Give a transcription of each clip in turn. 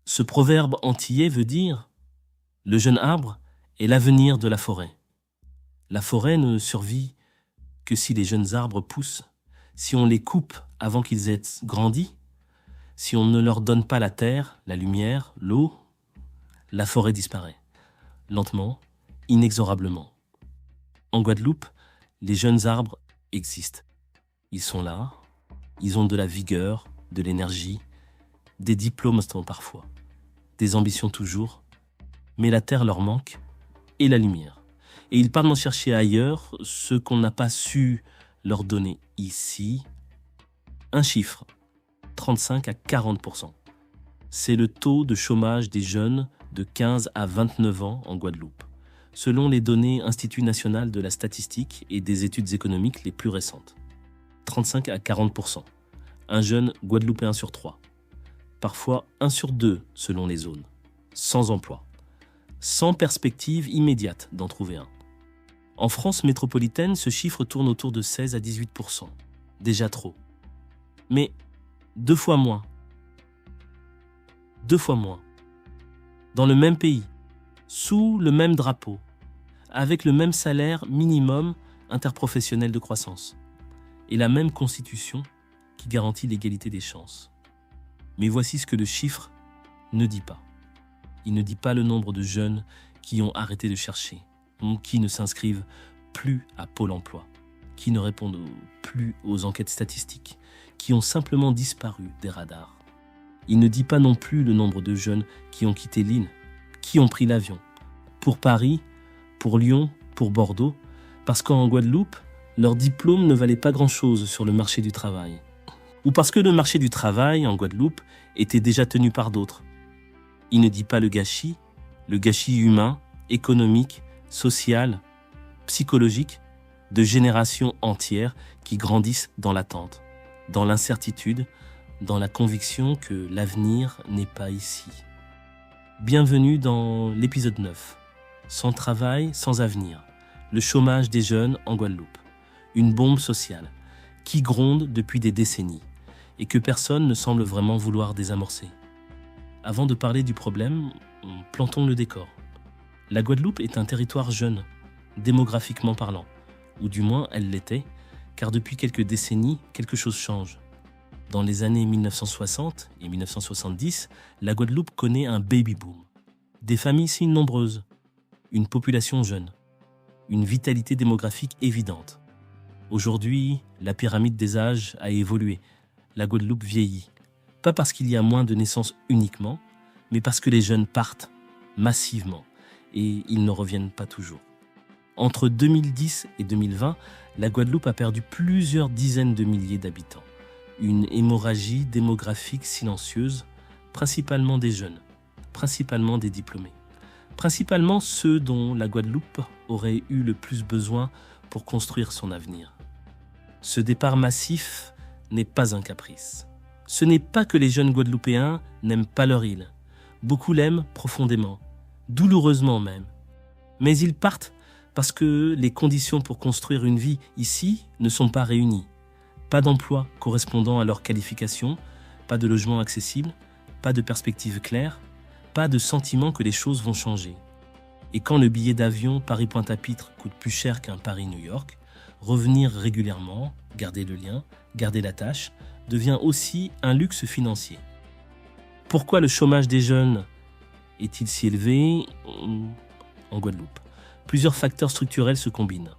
Ce proverbe antillais veut dire « Le jeune arbre est l'avenir de la forêt ». La forêt ne survit que si les jeunes arbres poussent, si on les coupe avant qu'ils aient grandi, si on ne leur donne pas la terre, la lumière, l'eau, la forêt disparaît, lentement, inexorablement. En Guadeloupe, les jeunes arbres existent. Ils sont là, ils ont de la vigueur, de l'énergie, des diplômes parfois, des ambitions toujours, mais la terre leur manque et la lumière. Et ils partent en chercher ailleurs ce qu'on n'a pas su leur donner ici. Un chiffre, 35 à 40%. C'est le taux de chômage des jeunes de 15 à 29 ans en Guadeloupe, selon les données Institut national de la statistique et des études économiques les plus récentes. 35 à 40%. Un jeune Guadeloupéen sur 3. Parfois 1 sur 2 selon les zones. Sans emploi. Sans perspective immédiate d'en trouver un. En France métropolitaine, ce chiffre tourne autour de 16 à 18%. Déjà trop. Mais 2 fois moins. 2 fois moins. Dans le même pays, sous le même drapeau, avec le même salaire minimum interprofessionnel de croissance et la même constitution qui garantit l'égalité des chances. Mais voici ce que le chiffre ne dit pas. Il ne dit pas le nombre de jeunes qui ont arrêté de chercher, qui ne s'inscrivent plus à Pôle emploi, qui ne répondent plus aux enquêtes statistiques, qui ont simplement disparu des radars. Il ne dit pas non plus le nombre de jeunes qui ont quitté l'île, qui ont pris l'avion, pour Paris, pour Lyon, pour Bordeaux, parce qu'en Guadeloupe, leur diplôme ne valait pas grand-chose sur le marché du travail. Ou parce que le marché du travail en Guadeloupe était déjà tenu par d'autres. Il ne dit pas le gâchis humain, économique, social, psychologique, de générations entières qui grandissent dans l'attente, dans l'incertitude, dans la conviction que l'avenir n'est pas ici. Bienvenue dans l'épisode 9. Sans travail, sans avenir. Le chômage des jeunes en Guadeloupe. Une bombe sociale qui gronde depuis des décennies et que personne ne semble vraiment vouloir désamorcer. Avant de parler du problème, plantons le décor. La Guadeloupe est un territoire jeune, démographiquement parlant, ou du moins elle l'était, car depuis quelques décennies, quelque chose change. Dans les années 1960 et 1970, la Guadeloupe connaît un baby-boom. Des familles si nombreuses, une population jeune, une vitalité démographique évidente. Aujourd'hui, la pyramide des âges a évolué. La Guadeloupe vieillit. Pas parce qu'il y a moins de naissances uniquement, mais parce que les jeunes partent massivement et ils ne reviennent pas toujours. Entre 2010 et 2020, la Guadeloupe a perdu plusieurs dizaines de milliers d'habitants. Une hémorragie démographique silencieuse, principalement des jeunes, principalement des diplômés, principalement ceux dont la Guadeloupe aurait eu le plus besoin pour construire son avenir. Ce départ massif n'est pas un caprice. Ce n'est pas que les jeunes Guadeloupéens n'aiment pas leur île. Beaucoup l'aiment profondément, douloureusement même. Mais ils partent parce que les conditions pour construire une vie ici ne sont pas réunies. Pas d'emploi correspondant à leur qualification, pas de logement accessible, pas de perspective claire, pas de sentiment que les choses vont changer. Et quand le billet d'avion Paris-Pointe-à-Pitre coûte plus cher qu'un Paris-New York, revenir régulièrement, garder le lien, garder la tâche, devient aussi un luxe financier. Pourquoi le chômage des jeunes est-il si élevé en Guadeloupe? Plusieurs facteurs structurels se combinent.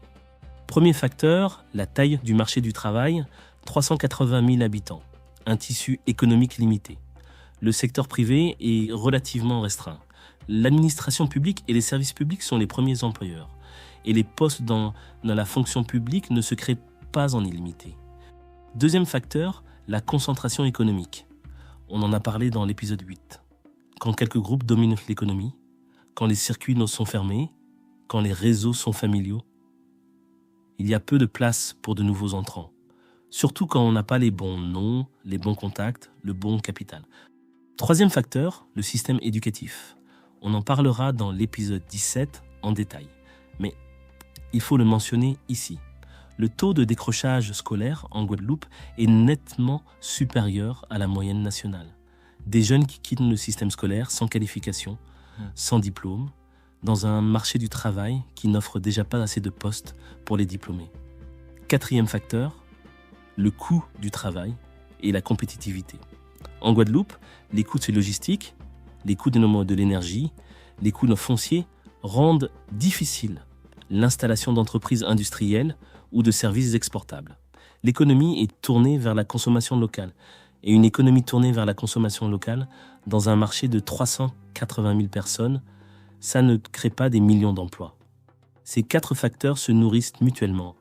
Premier facteur, la taille du marché du travail, 380 000 habitants, un tissu économique limité. Le secteur privé est relativement restreint. L'administration publique et les services publics sont les premiers employeurs. Et les postes dans la fonction publique ne se créent pas en illimité. Deuxième facteur, la concentration économique. On en a parlé dans l'épisode 8. Quand quelques groupes dominent l'économie, quand les circuits sont fermés, quand les réseaux sont familiaux, il y a peu de place pour de nouveaux entrants. Surtout quand on n'a pas les bons noms, les bons contacts, le bon capital. Troisième facteur, le système éducatif. On en parlera dans l'épisode 17 en détail. Mais il faut le mentionner ici. Le taux de décrochage scolaire en Guadeloupe est nettement supérieur à la moyenne nationale. Des jeunes qui quittent le système scolaire sans qualification, sans diplôme, dans un marché du travail qui n'offre déjà pas assez de postes pour les diplômés. Quatrième facteur, le coût du travail et la compétitivité. En Guadeloupe, les coûts de logistique, les coûts de l'énergie, les coûts fonciers rendent difficile l'installation d'entreprises industrielles ou de services exportables. L'économie est tournée vers la consommation locale. Et une économie tournée vers la consommation locale, dans un marché de 380 000 personnes, ça ne crée pas des millions d'emplois. Ces 4 facteurs se nourrissent mutuellement.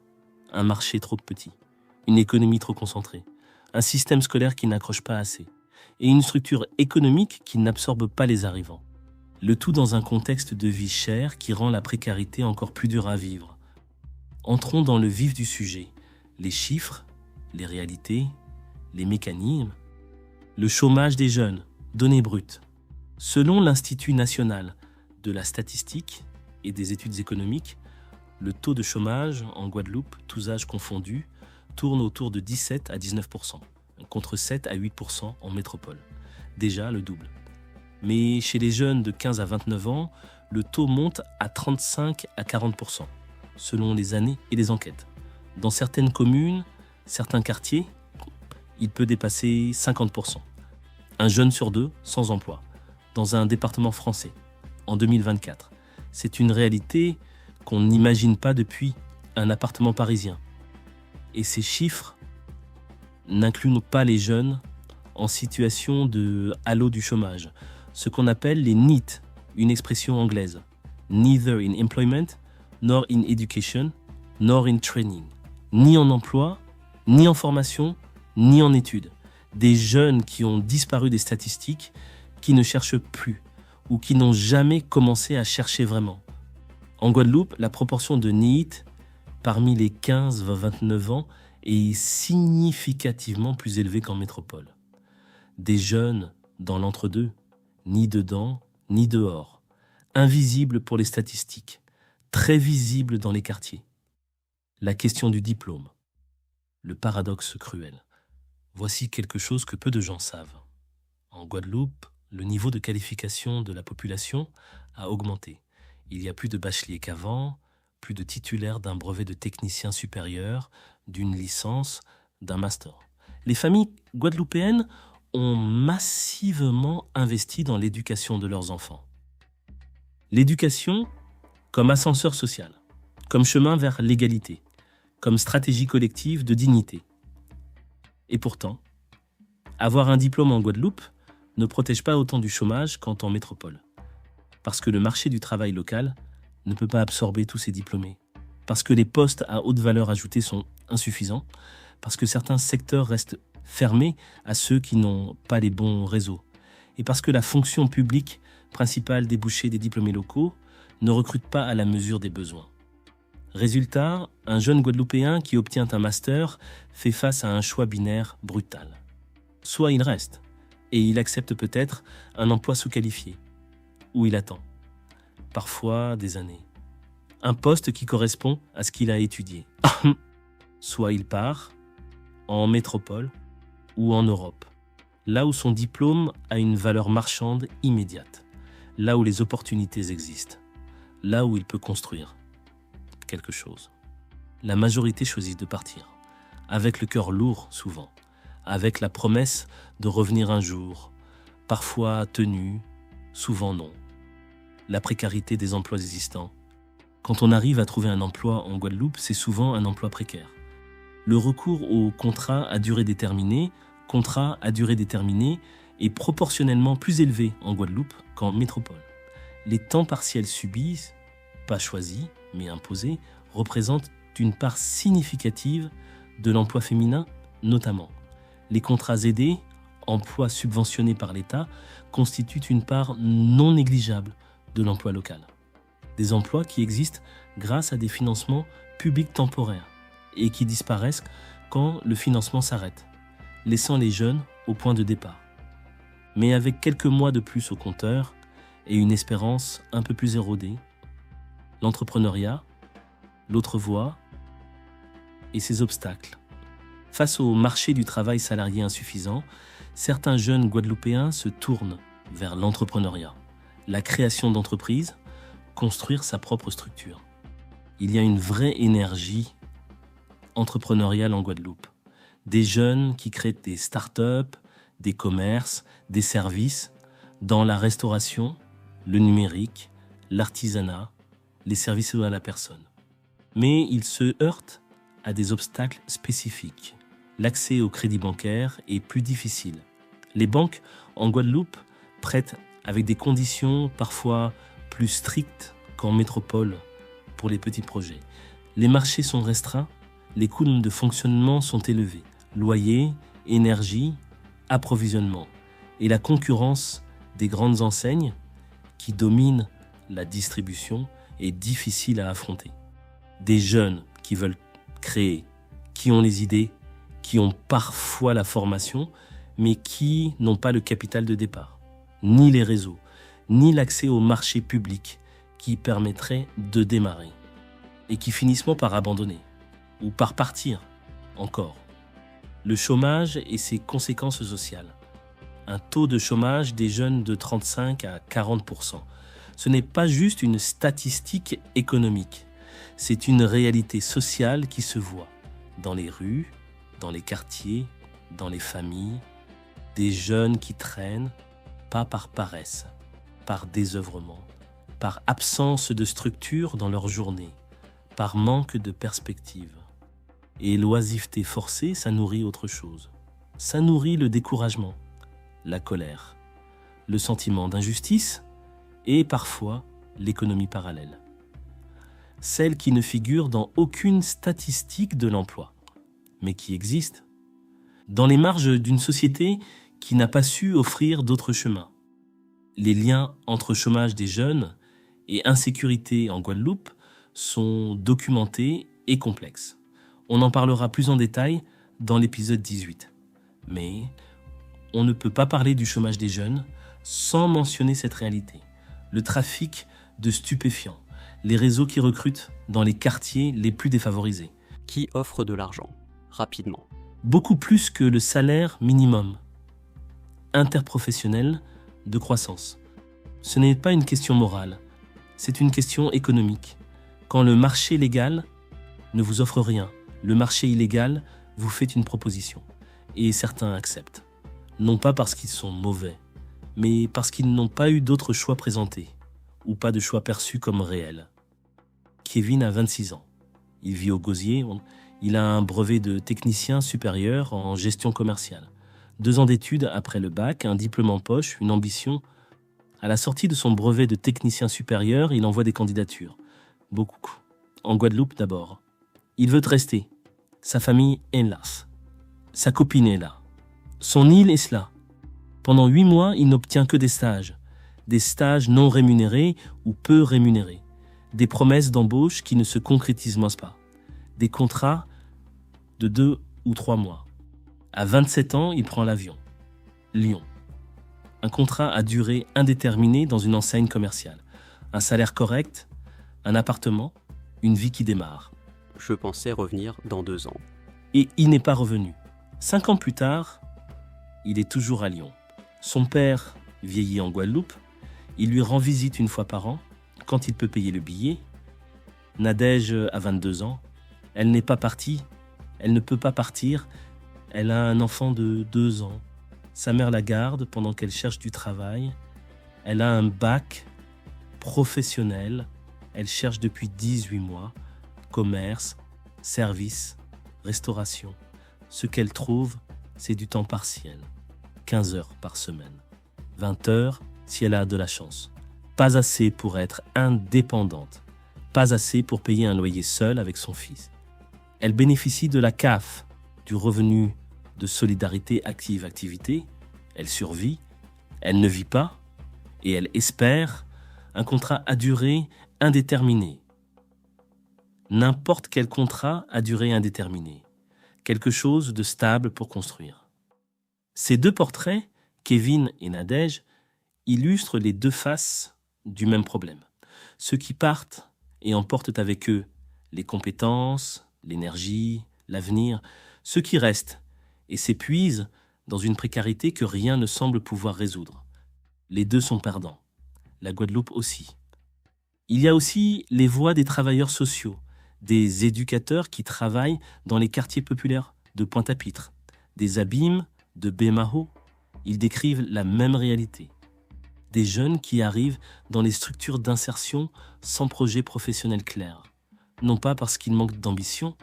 Un marché trop petit, une économie trop concentrée, un système scolaire qui n'accroche pas assez, et une structure économique qui n'absorbe pas les arrivants. Le tout dans un contexte de vie chère qui rend la précarité encore plus dure à vivre. Entrons dans le vif du sujet. Les chiffres, les réalités, les mécanismes. Le chômage des jeunes, données brutes. Selon l'Institut national de la statistique et des études économiques, le taux de chômage en Guadeloupe, tous âges confondus, tourne autour de 17 à 19%, contre 7 à 8% en métropole. Déjà le double. Mais chez les jeunes de 15 à 29 ans, le taux monte à 35 à 40%, selon les années et les enquêtes. Dans certaines communes, certains quartiers, il peut dépasser 50%. Un jeune sur 2 sans emploi, dans un département français, en 2024. C'est une réalité qu'on n'imagine pas depuis un appartement parisien. Et ces chiffres n'incluent pas les jeunes en situation de halo du chômage, ce qu'on appelle les NEET, une expression anglaise. Neither in employment, nor in education, nor in training. Ni en emploi, ni en formation, ni en études. Des jeunes qui ont disparu des statistiques, qui ne cherchent plus ou qui n'ont jamais commencé à chercher vraiment. En Guadeloupe, la proportion de NEET parmi les 15-29 ans est significativement plus élevée qu'en métropole. Des jeunes dans l'entre-deux, ni dedans, ni dehors, invisibles pour les statistiques, très visibles dans les quartiers. La question du diplôme, le paradoxe cruel. Voici quelque chose que peu de gens savent. En Guadeloupe, le niveau de qualification de la population a augmenté. Il y a plus de bacheliers qu'avant, plus de titulaires d'un brevet de technicien supérieur, d'une licence, d'un master. Les familles guadeloupéennes ont massivement investi dans l'éducation de leurs enfants. L'éducation comme ascenseur social, comme chemin vers l'égalité, comme stratégie collective de dignité. Et pourtant, avoir un diplôme en Guadeloupe ne protège pas autant du chômage qu'en métropole. Parce que le marché du travail local ne peut pas absorber tous ces diplômés. Parce que les postes à haute valeur ajoutée sont insuffisants. Parce que certains secteurs restent fermés à ceux qui n'ont pas les bons réseaux. Et parce que la fonction publique, principale débouchée des diplômés locaux, ne recrute pas à la mesure des besoins. Résultat, un jeune Guadeloupéen qui obtient un master fait face à un choix binaire brutal. Soit il reste, et il accepte peut-être un emploi sous-qualifié, ou il attend, parfois des années, un poste qui correspond à ce qu'il a étudié. Soit il part, en métropole ou en Europe, là où son diplôme a une valeur marchande immédiate, là où les opportunités existent, là où il peut construire quelque chose. La majorité choisit de partir, avec le cœur lourd souvent, avec la promesse de revenir un jour, parfois tenu, souvent non. La précarité des emplois existants. Quand on arrive à trouver un emploi en Guadeloupe, c'est souvent un emploi précaire. Le recours au contrat à durée déterminée, est proportionnellement plus élevé en Guadeloupe qu'en métropole. Les temps partiels subis, pas choisis, mais imposés, représentent une part significative de l'emploi féminin, notamment. Les contrats aidés, emplois subventionnés par l'État, constituent une part non négligeable de l'emploi local. Des emplois qui existent grâce à des financements publics temporaires et qui disparaissent quand le financement s'arrête, laissant les jeunes au point de départ. Mais avec quelques mois de plus au compteur et une espérance un peu plus érodée, l'entrepreneuriat, l'autre voie et ses obstacles. Face au marché du travail salarié insuffisant, certains jeunes Guadeloupéens se tournent vers l'entrepreneuriat, la création d'entreprises, construire sa propre structure. Il y a une vraie énergie entrepreneuriale en Guadeloupe. Des jeunes qui créent des start-up, des commerces, des services dans la restauration, le numérique, l'artisanat, les services à la personne. Mais ils se heurtent à des obstacles spécifiques. L'accès au crédit bancaire est plus difficile. Les banques en Guadeloupe prêtent avec des conditions parfois plus strictes qu'en métropole pour les petits projets. Les marchés sont restreints, les coûts de fonctionnement sont élevés. Loyer, énergie, approvisionnement et la concurrence des grandes enseignes qui dominent la distribution est difficile à affronter. Des jeunes qui veulent créer, qui ont les idées, qui ont parfois la formation, mais qui n'ont pas le capital de départ, ni les réseaux, ni l'accès au marché public qui permettrait de démarrer, et qui finissent par abandonner, ou par partir encore. Le chômage et ses conséquences sociales. Un taux de chômage des jeunes de 35 à 40%. Ce n'est pas juste une statistique économique, c'est une réalité sociale qui se voit dans les rues, dans les quartiers, dans les familles, des jeunes qui traînent, pas par paresse, par désœuvrement, par absence de structure dans leur journée, par manque de perspective. Et l'oisiveté forcée, ça nourrit autre chose. Ça nourrit le découragement, la colère, le sentiment d'injustice et parfois l'économie parallèle. Celle qui ne figure dans aucune statistique de l'emploi, mais qui existe, dans les marges d'une société qui n'a pas su offrir d'autres chemins. Les liens entre chômage des jeunes et insécurité en Guadeloupe sont documentés et complexes. On en parlera plus en détail dans l'épisode 18. Mais on ne peut pas parler du chômage des jeunes sans mentionner cette réalité. Le trafic de stupéfiants, les réseaux qui recrutent dans les quartiers les plus défavorisés. Qui offre de l'argent, rapidement. Beaucoup plus que le salaire minimum interprofessionnel de croissance. Ce n'est pas une question morale, c'est une question économique. Quand le marché légal ne vous offre rien, le marché illégal vous fait une proposition. Et certains acceptent. Non pas parce qu'ils sont mauvais, mais parce qu'ils n'ont pas eu d'autre choix présenté, ou pas de choix perçu comme réel. Kevin a 26 ans. Il vit au Gosier. Il a un brevet de technicien supérieur en gestion commerciale. 2 ans d'études après le bac, un diplôme en poche, une ambition. À la sortie de son brevet de technicien supérieur, il envoie des candidatures. Beaucoup. En Guadeloupe d'abord. Il veut rester. Sa famille est là. Sa copine est là. Son île est là. Pendant 8 mois, il n'obtient que des stages non rémunérés ou peu rémunérés, des promesses d'embauche qui ne se concrétisent pas, des contrats de 2 ou 3 mois. À 27 ans, il prend l'avion. Lyon. Un contrat à durée indéterminée dans une enseigne commerciale. Un salaire correct, un appartement, une vie qui démarre. Je pensais revenir dans 2 ans. Et il n'est pas revenu. 5 ans plus tard, il est toujours à Lyon. Son père vieillit en Guadeloupe. Il lui rend visite une fois par an, quand il peut payer le billet. Nadège a 22 ans. Elle n'est pas partie. Elle ne peut pas partir. Elle a un enfant de 2 ans. Sa mère la garde pendant qu'elle cherche du travail. Elle a un bac professionnel. Elle cherche depuis 18 mois. Commerce, service, restauration. Ce qu'elle trouve, c'est du temps partiel. 15 heures par semaine. 20 heures si elle a de la chance. Pas assez pour être indépendante. Pas assez pour payer un loyer seul avec son fils. Elle bénéficie de la CAF, du revenu de solidarité active-activité. Elle survit, elle ne vit pas et elle espère un contrat à durée indéterminée. N'importe quel contrat à durée indéterminée. Quelque chose de stable pour construire. Ces 2 portraits, Kevin et Nadège, illustrent les 2 faces du même problème. Ceux qui partent et emportent avec eux les compétences, l'énergie, l'avenir. Ceux qui restent et s'épuisent dans une précarité que rien ne semble pouvoir résoudre. Les deux sont perdants. La Guadeloupe aussi. Il y a aussi les voix des travailleurs sociaux, des éducateurs qui travaillent dans les quartiers populaires de Pointe-à-Pitre, des Abîmes, de Baie-Mahault. Ils décrivent la même réalité. Des jeunes qui arrivent dans les structures d'insertion sans projet professionnel clair. Non pas parce qu'ils manquent d'ambition,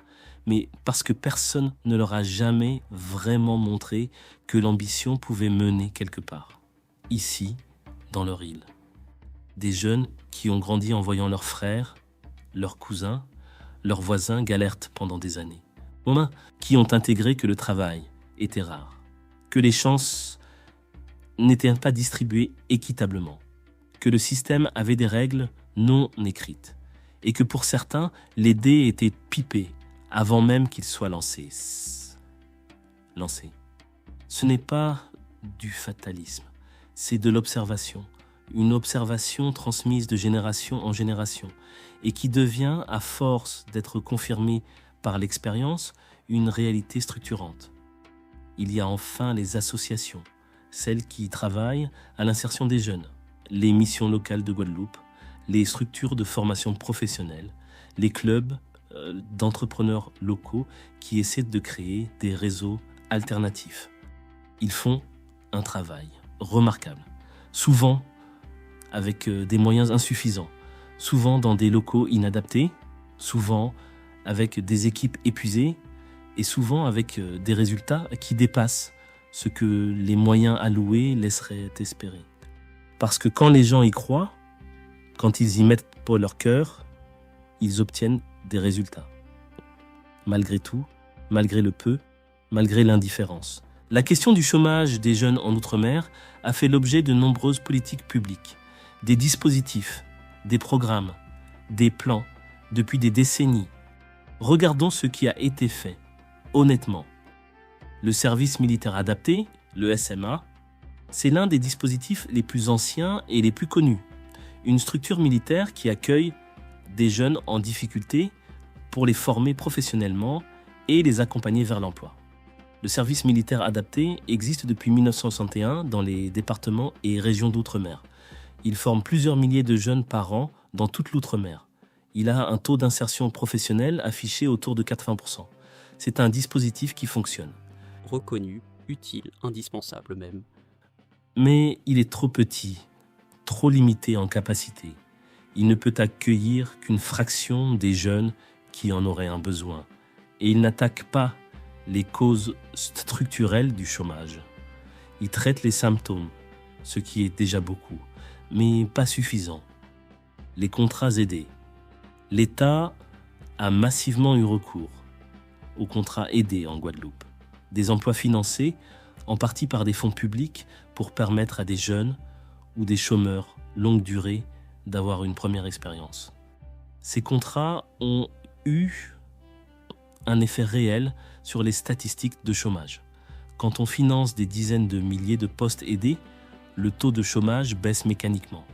mais parce que personne ne leur a jamais vraiment montré que l'ambition pouvait mener quelque part. Ici, dans leur île. Des jeunes qui ont grandi en voyant leurs frères, leurs cousins, leurs voisins galèrent pendant des années. Qui ont intégré que le travail était rare, que les chances n'étaient pas distribuées équitablement, que le système avait des règles non écrites, et que pour certains, les dés étaient pipés avant même qu'ils soient lancés. Ce n'est pas du fatalisme, c'est de l'observation. Une observation transmise de génération en génération et qui devient, à force d'être confirmée par l'expérience, une réalité structurante. Il y a enfin les associations, celles qui travaillent à l'insertion des jeunes, les missions locales de Guadeloupe, les structures de formation professionnelle, les clubs d'entrepreneurs locaux qui essaient de créer des réseaux alternatifs. Ils font un travail remarquable, souvent avec des moyens insuffisants, souvent dans des locaux inadaptés, souvent avec des équipes épuisées et souvent avec des résultats qui dépassent ce que les moyens alloués laisseraient espérer. Parce que quand les gens y croient, quand ils y mettent pour leur cœur, ils obtiennent des résultats. Malgré tout, malgré le peu, malgré l'indifférence. La question du chômage des jeunes en Outre-mer a fait l'objet de nombreuses politiques publiques, des dispositifs, des programmes, des plans, depuis des décennies. Regardons ce qui a été fait, honnêtement. Le service militaire adapté, le SMA, c'est l'un des dispositifs les plus anciens et les plus connus. Une structure militaire qui accueille des jeunes en difficulté pour les former professionnellement et les accompagner vers l'emploi. Le service militaire adapté existe depuis 1961 dans les départements et régions d'outre-mer. Il forme plusieurs milliers de jeunes par an dans toute l'outre-mer. Il a un taux d'insertion professionnelle affiché autour de 80%. C'est un dispositif qui fonctionne. Reconnu, utile, indispensable même. Mais il est trop petit, trop limité en capacité. Il ne peut accueillir qu'une fraction des jeunes qui en auraient un besoin. Et il n'attaque pas les causes structurelles du chômage. Il traite les symptômes, ce qui est déjà beaucoup, mais pas suffisant. Les contrats aidés. L'État a massivement eu recours aux contrats aidés en Guadeloupe. Des emplois financés, en partie par des fonds publics, pour permettre à des jeunes ou des chômeurs longue durée d'avoir une première expérience. Ces contrats ont eu un effet réel sur les statistiques de chômage. Quand on finance des dizaines de milliers de postes aidés, le taux de chômage baisse mécaniquement.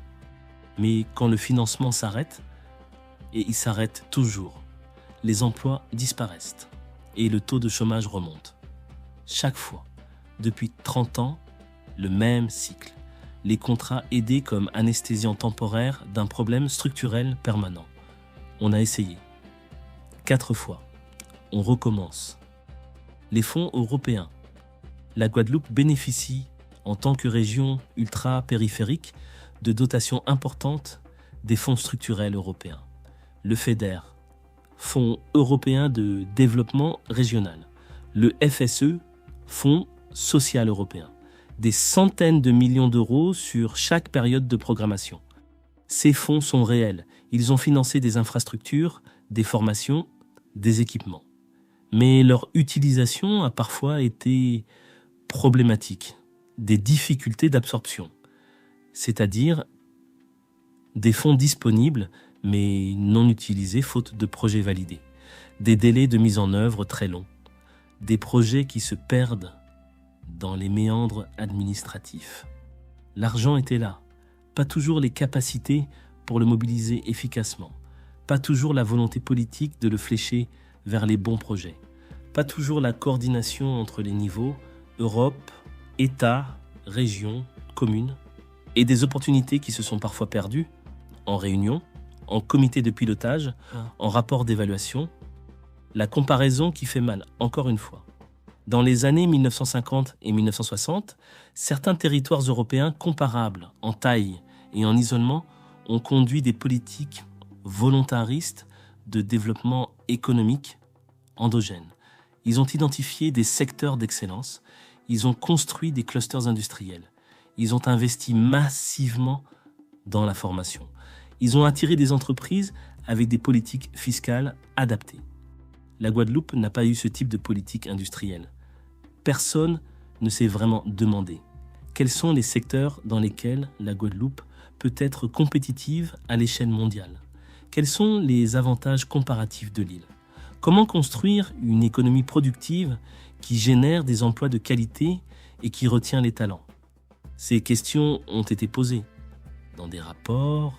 Mais quand le financement s'arrête, et il s'arrête toujours, les emplois disparaissent et le taux de chômage remonte. Chaque fois, depuis 30 ans, le même cycle. Les contrats aidés comme anesthésiant temporaire d'un problème structurel permanent. On a essayé. 4 fois. On recommence. Les fonds européens. La Guadeloupe bénéficie, en tant que région ultra-périphérique, de dotations importantes des fonds structurels européens. Le FEDER, Fonds européen de développement régional. Le FSE, Fonds social européen. Des centaines de millions d'euros sur chaque période de programmation. Ces fonds sont réels. Ils ont financé des infrastructures, des formations, des équipements. Mais leur utilisation a parfois été problématique. Des difficultés d'absorption. C'est-à-dire des fonds disponibles mais non utilisés faute de projets validés. Des délais de mise en œuvre très longs. Des projets qui se perdent dans les méandres administratifs. L'argent était là, pas toujours les capacités pour le mobiliser efficacement, pas toujours la volonté politique de le flécher vers les bons projets, pas toujours la coordination entre les niveaux Europe, États, régions, communes, et des opportunités qui se sont parfois perdues en réunion, en comité de pilotage, en rapport d'évaluation. La comparaison qui fait mal, encore une fois. Dans les années 1950 et 1960, certains territoires européens comparables en taille et en isolement ont conduit des politiques volontaristes de développement économique endogène. Ils ont identifié des secteurs d'excellence, ils ont construit des clusters industriels, ils ont investi massivement dans la formation. Ils ont attiré des entreprises avec des politiques fiscales adaptées. La Guadeloupe n'a pas eu ce type de politique industrielle. Personne ne s'est vraiment demandé quels sont les secteurs dans lesquels la Guadeloupe peut être compétitive à l'échelle mondiale. Quels sont les avantages comparatifs de l'île? Comment construire une économie productive qui génère des emplois de qualité et qui retient les talents? Ces questions ont été posées dans des rapports,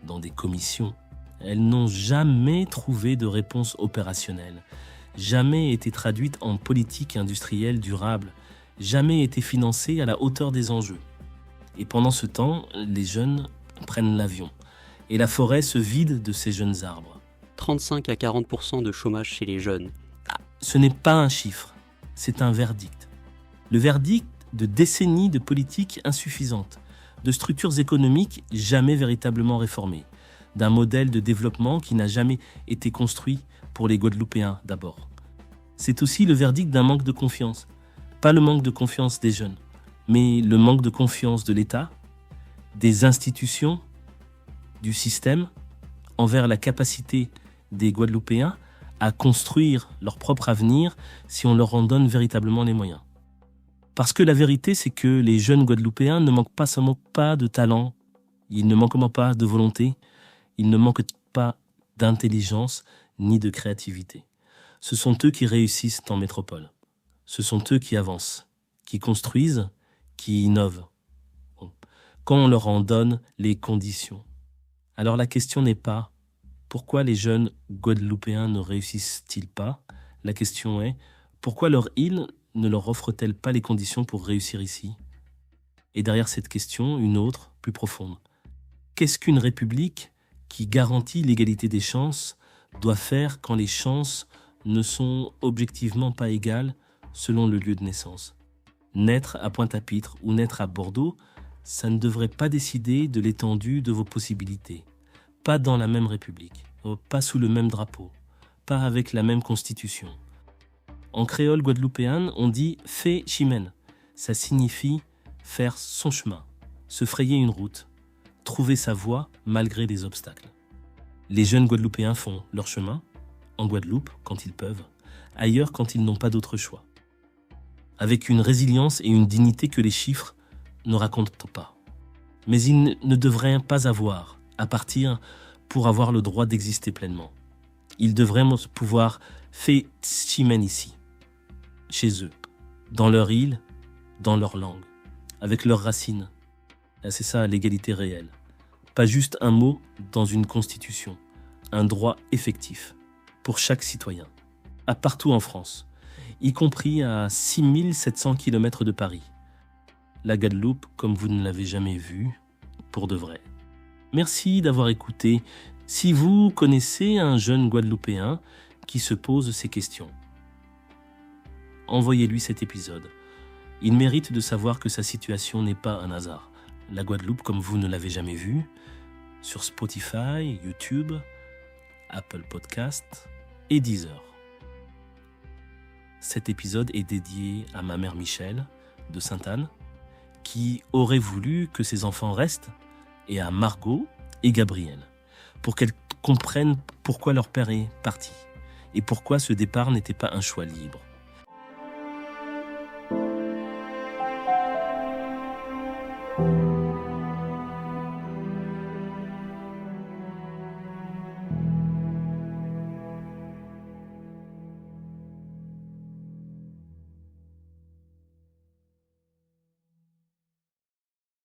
dans des commissions. Elles n'ont jamais trouvé de réponse opérationnelle, jamais été traduites en politique industrielle durable, jamais été financées à la hauteur des enjeux. Et pendant ce temps, les jeunes prennent l'avion et la forêt se vide de ces jeunes arbres. 35 à 40% de chômage chez les jeunes. Ce n'est pas un chiffre, c'est un verdict. Le verdict de décennies de politiques insuffisantes, de structures économiques jamais véritablement réformées, d'un modèle de développement qui n'a jamais été construit pour les Guadeloupéens d'abord. C'est aussi le verdict d'un manque de confiance. Pas le manque de confiance des jeunes, mais le manque de confiance de l'État, des institutions, du système, envers la capacité des Guadeloupéens à construire leur propre avenir si on leur en donne véritablement les moyens. Parce que la vérité, c'est que les jeunes Guadeloupéens ne manquent pas seulement pas de talent, ils ne manquent pas de volonté, ils ne manquent pas d'intelligence ni de créativité. Ce sont eux qui réussissent en métropole. Ce sont eux qui avancent, qui construisent, qui innovent. Quand on leur en donne les conditions. Alors la question n'est pas pourquoi les jeunes Guadeloupéens ne réussissent-ils pas? La question est pourquoi leur île ne leur offre-t-elle pas les conditions pour réussir ici? Et derrière cette question, une autre, plus profonde. Qu'est-ce qu'une république qui garantit l'égalité des chances doit faire quand les chances ne sont objectivement pas égales selon le lieu de naissance? Naître à Pointe-à-Pitre ou naître à Bordeaux, ça ne devrait pas décider de l'étendue de vos possibilités. Pas dans la même république, pas sous le même drapeau, pas avec la même constitution. En créole guadeloupéen, on dit « fait chimène ». Ça signifie faire son chemin, se frayer une route, trouver sa voie malgré les obstacles. Les jeunes Guadeloupéens font leur chemin, en Guadeloupe quand ils peuvent, ailleurs quand ils n'ont pas d'autre choix. Avec une résilience et une dignité que les chiffres ne racontent pas. Mais ils ne devraient pas avoir à partir pour avoir le droit d'exister pleinement. Ils devraient pouvoir faire chimène ici, chez eux, dans leur île, dans leur langue, avec leurs racines. Et c'est ça l'égalité réelle. Pas juste un mot dans une constitution, un droit effectif pour chaque citoyen, à partout en France, y compris à 6700 km de Paris. La Guadeloupe comme vous ne l'avez jamais vue, pour de vrai. Merci d'avoir écouté. Si vous connaissez un jeune Guadeloupéen qui se pose ces questions, envoyez-lui cet épisode. Il mérite de savoir que sa situation n'est pas un hasard. La Guadeloupe comme vous ne l'avez jamais vue, sur Spotify, YouTube, Apple Podcast et Deezer. Cet épisode est dédié à ma mère Michel, de Sainte-Anne, qui aurait voulu que ses enfants restent, et à Margot et Gabriel, pour qu'elles comprennent pourquoi leur père est parti, et pourquoi ce départ n'était pas un choix libre.